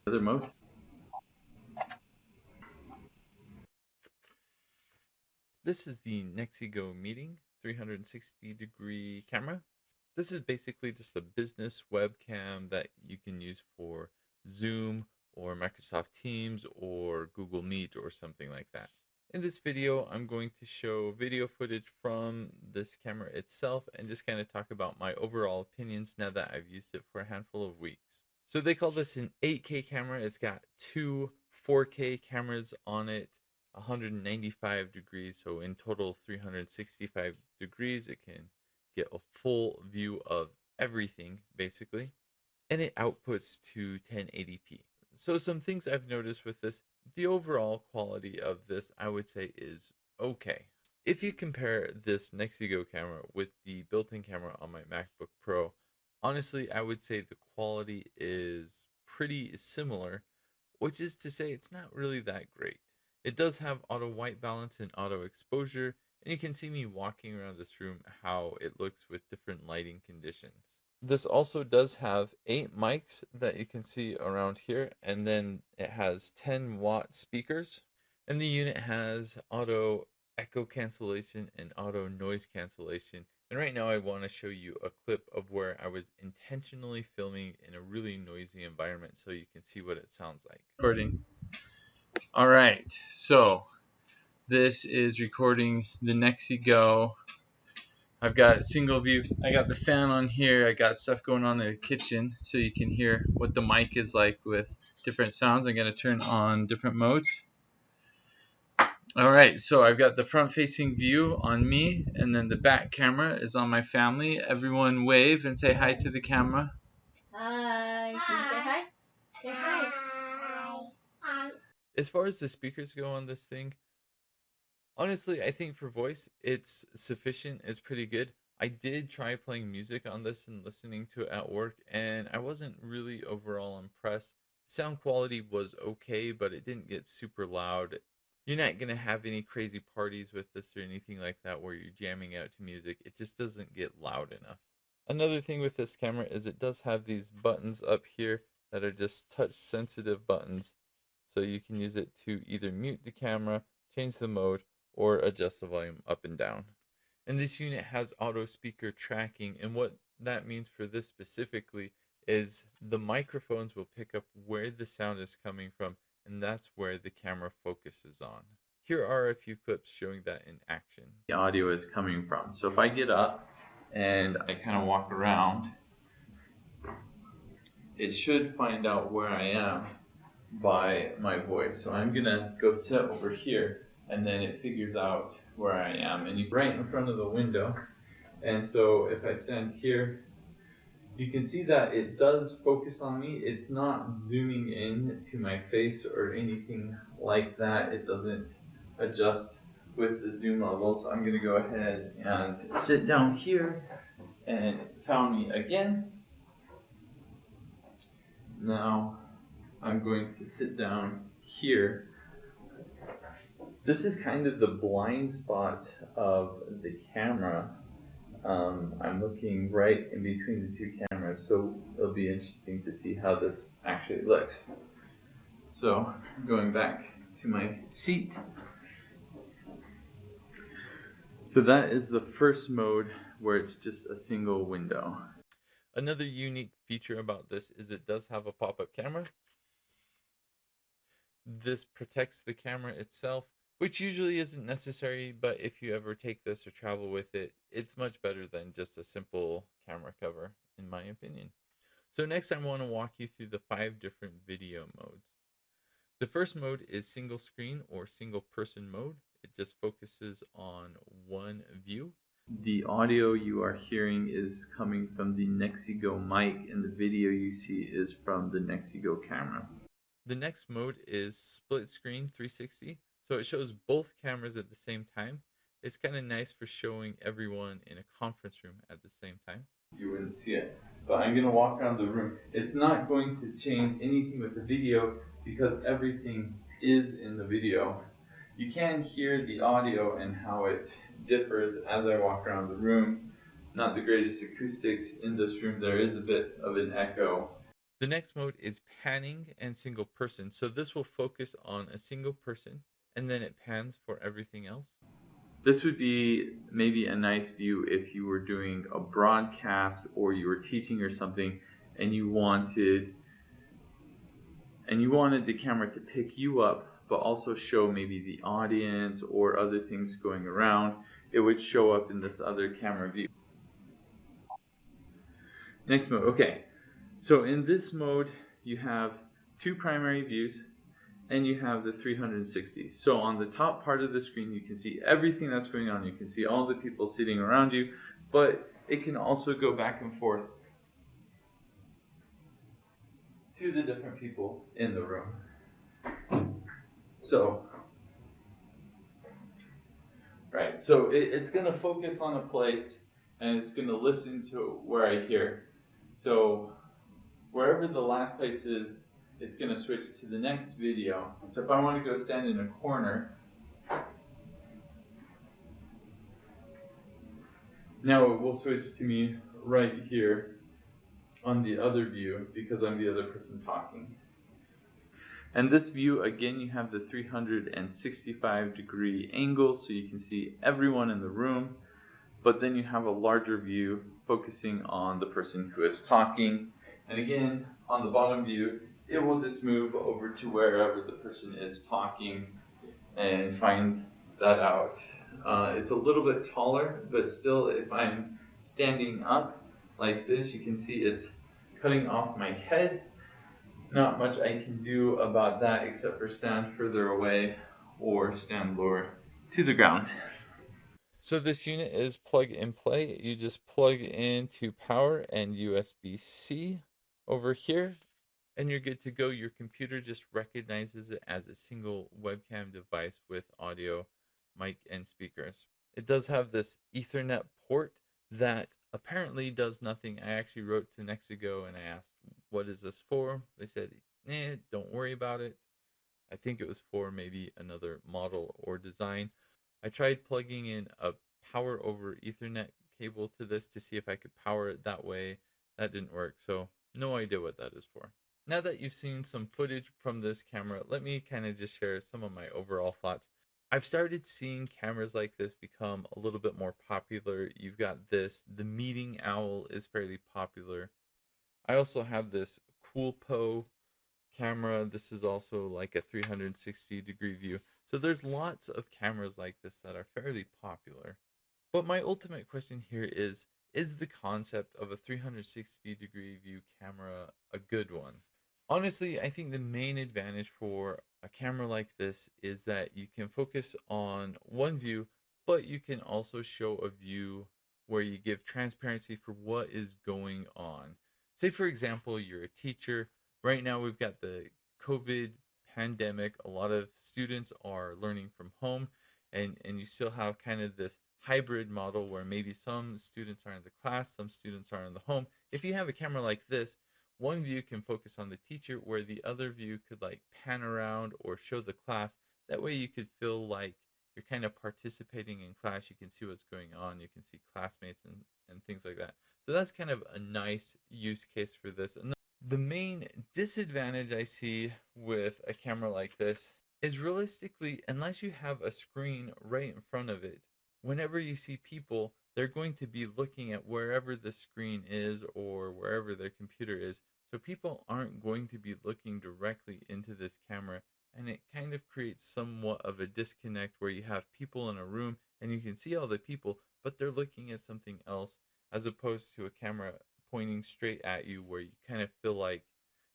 Other mode. This is the NexiGo Meeting 360-degree camera. This is basically just a business webcam that you can use for Zoom or Microsoft Teams or Google Meet or something like that. In this video, I'm going to show video footage from this camera itself and just kind of talk about my overall opinions now that I've used it for a handful of weeks. So they call this an 8K camera. It's got two 4K cameras on it, 195 degrees, so in total 365 degrees. It can get a full view of everything basically, and it outputs to 1080p. So some things I've noticed with this: the overall quality of this, I would say, is okay. If you compare this NexiGo camera with the built-in camera on my MacBook Pro, honestly, I would say the quality is pretty similar, which is to say it's not really that great. It does have auto white balance and auto exposure, and you can see me walking around this room how it looks with different lighting conditions. This also does have 8 mics that you can see around here, and then it has 10-watt speakers, and the unit has auto echo cancellation and auto noise cancellation. And right now I want to show you a clip of where I was intentionally filming in a really noisy environment so you can see what it sounds like. Recording. All right, so this is recording the NexiGo. I've got a single view. I got the fan on here. I got stuff going on in the kitchen so you can hear what the mic is like with different sounds. I'm going to turn on different modes. All right, so I've got the front-facing view on me, and then the back camera is on my family. Everyone wave and say hi to the camera. Hi. Can you say hi? Say hi. As far as the speakers go on this thing, honestly, I think for voice, it's sufficient. It's pretty good. I did try playing music on this and listening to it at work, and I wasn't really overall impressed. Sound quality was okay, but it didn't get super loud. You're not going to have any crazy parties with this or anything like that where you're jamming out to music. It just doesn't get loud enough. Another thing with this camera is it does have these buttons up here that are just touch sensitive buttons. So you can use it to either mute the camera, change the mode, or adjust the volume up and down. And this unit has auto speaker tracking, and what that means for this specifically is the microphones will pick up where the sound is coming from, and that's where the camera focuses on. Here are a few clips showing that in action. The audio is coming from. So if I get up and I kind of walk around, it should find out where I am by my voice. So I'm gonna go sit over here, and then it figures out where I am, and you're right in front of the window. And so if I stand here, you can see that it does focus on me. It's not zooming in to my face or anything like that. It doesn't adjust with the zoom level. So I'm going to go ahead and sit down here, and it found me again. Now I'm going to sit down here. This is kind of the blind spot of the camera. I'm looking right in between the two cameras, so it'll be interesting to see how this actually looks. So, going back to my seat. So that is the first mode where it's just a single window. Another unique feature about this is it does have a pop-up camera. This protects the camera itself, which usually isn't necessary, but if you ever take this or travel with it, it's much better than just a simple camera cover, in my opinion. So next I want to walk you through the 5 different video modes. The first mode is single screen or single person mode. It just focuses on one view. The audio you are hearing is coming from the NexiGo mic, and the video you see is from the NexiGo camera. The next mode is split screen 360. So it shows both cameras at the same time. It's kind of nice for showing everyone in a conference room at the same time. You wouldn't see it, but I'm going to walk around the room. It's not going to change anything with the video because everything is in the video. You can hear the audio and how it differs as I walk around the room. Not the greatest acoustics in this room. There is a bit of an echo. The next mode is panning and single person. So this will focus on a single person and then it pans for everything else. This would be maybe a nice view if you were doing a broadcast or you were teaching or something and you wanted the camera to pick you up but also show maybe the audience or other things going around. It would show up in this other camera view. Next mode, okay. So in this mode, you have two primary views and you have the 360. So on the top part of the screen, you can see everything that's going on. You can see all the people sitting around you, but it can also go back and forth to the different people in the room. So, right, so it's going to focus on a place and it's going to listen to where I hear. So wherever the last place is, it's going to switch to the next video. So if I want to go stand in a corner, now it will switch to me right here on the other view because I'm the other person talking. And this view, again, you have the 365-degree angle so you can see everyone in the room, but then you have a larger view focusing on the person who is talking. And again, on the bottom view, it will just move over to wherever the person is talking and find that out. It's a little bit taller, but still, if I'm standing up like this, you can see it's cutting off my head. Not much I can do about that except for stand further away or stand lower to the ground. So this unit is plug and play. You just plug into power and USB-C over here and you're good to go. Your computer just recognizes it as a single webcam device with audio, mic, and speakers. It does have this Ethernet port that apparently does nothing. I actually wrote to NexiGo and I asked, what is this for? They said, don't worry about it. I think it was for maybe another model or design. I tried plugging in a power over Ethernet cable to this to see if I could power it that way. That didn't work, so no idea what that is for. Now that you've seen some footage from this camera, let me kind of just share some of my overall thoughts. I've started seeing cameras like this become a little bit more popular. You've got this, the Meeting Owl is fairly popular. I also have this Coolpo camera. This is also like a 360-degree view. So there's lots of cameras like this that are fairly popular. But my ultimate question here is the concept of a 360-degree view camera a good one? Honestly, I think the main advantage for a camera like this is that you can focus on one view, but you can also show a view where you give transparency for what is going on. Say, for example, you're a teacher. Right now, we've got the COVID pandemic. A lot of students are learning from home, and you still have kind of this hybrid model where maybe some students are in the class, some students are in the home. If you have a camera like this, one view can focus on the teacher where the other view could like pan around or show the class. That way you could feel like you're kind of participating in class. You can see what's going on. You can see classmates and things like that. So that's kind of a nice use case for this. And the main disadvantage I see with a camera like this is realistically, unless you have a screen right in front of it, whenever you see people, they're going to be looking at wherever the screen is or wherever their computer is. So people aren't going to be looking directly into this camera. And it kind of creates somewhat of a disconnect where you have people in a room and you can see all the people, but they're looking at something else as opposed to a camera pointing straight at you where you kind of feel like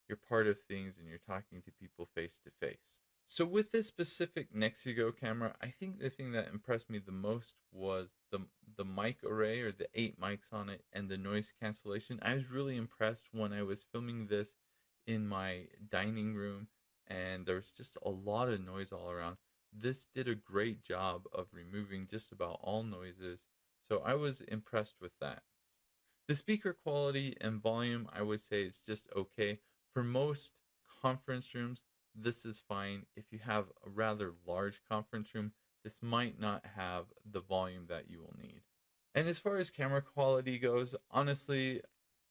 you're part of things and you're talking to people face to face. So with this specific NexiGo camera, I think the thing that impressed me the most was the mic array or the 8 mics on it and the noise cancellation. I was really impressed when I was filming this in my dining room and there was just a lot of noise all around. This did a great job of removing just about all noises, so I was impressed with that. The speaker quality and volume, I would say, is just okay. For most conference rooms, this is fine. If you have a rather large conference room, this might not have the volume that you will need. And as far as camera quality goes, honestly,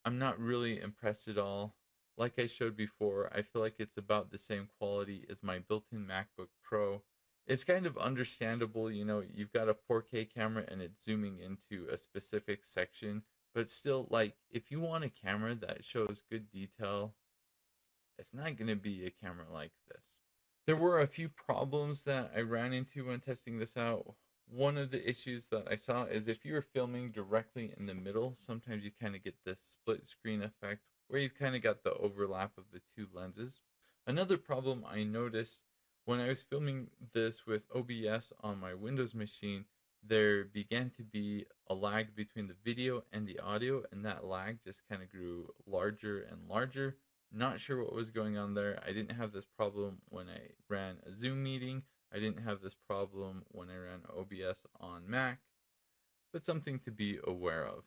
I'm not really impressed at all. Like I showed before, I feel like it's about the same quality as my built-in MacBook Pro. It's kind of understandable, you've got a 4K camera and it's zooming into a specific section, but still, like, if you want a camera that shows good detail, it's not going to be a camera like this. There were a few problems that I ran into when testing this out. One of the issues that I saw is if you were filming directly in the middle, sometimes you kind of get this split screen effect where you've kind of got the overlap of the two lenses. Another problem I noticed when I was filming this with OBS on my Windows machine, there began to be a lag between the video and the audio, and that lag just kind of grew larger and larger. Not sure what was going on there. I didn't have this problem when I ran a Zoom meeting. I didn't have this problem when I ran OBS on Mac, but something to be aware of.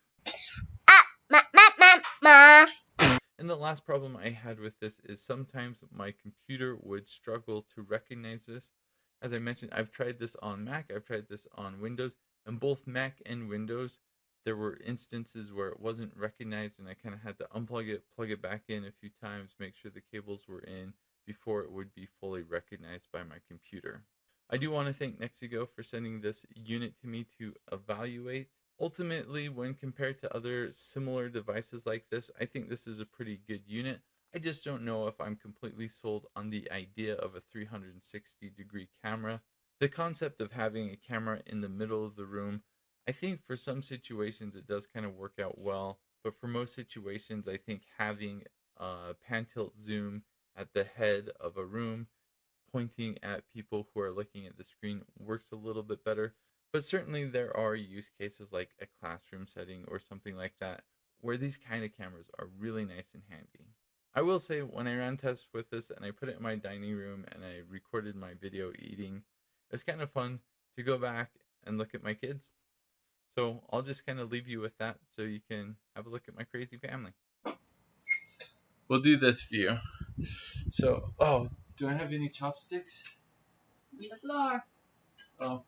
And the last problem I had with this is sometimes my computer would struggle to recognize this. As I mentioned, I've tried this on Mac, I've tried this on Windows, and both Mac and Windows, there were instances where it wasn't recognized and I kind of had to unplug it, plug it back in a few times, make sure the cables were in before it would be fully recognized by my computer. I do want to thank NexiGo for sending this unit to me to evaluate. Ultimately, when compared to other similar devices like this, I think this is a pretty good unit. I just don't know if I'm completely sold on the idea of a 360-degree camera. The concept of having a camera in the middle of the room, I think for some situations it does kind of work out well, but for most situations I think having a pan tilt zoom at the head of a room pointing at people who are looking at the screen works a little bit better. But certainly there are use cases like a classroom setting or something like that where these kind of cameras are really nice and handy. I will say when I ran tests with this and I put it in my dining room and I recorded my video eating, it's kind of fun to go back and look at my kids. So I'll just kind of leave you with that so you can have a look at my crazy family. We'll do this for you. So, do I have any chopsticks? On the floor. Oh,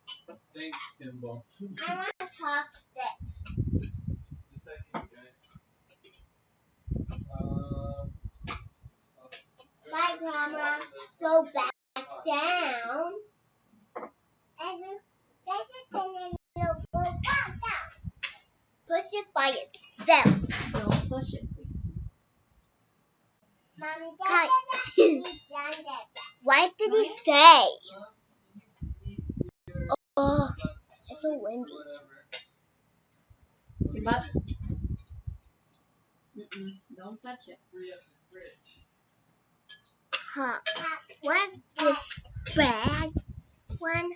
thanks, Timbo. I want chopsticks. Just a second, guys. Bye, camera. Go back down. Push it by itself. Don't push it, please. What did he say? Oh, I feel windy. Your butt. Don't touch it. Huh. What's this bag one?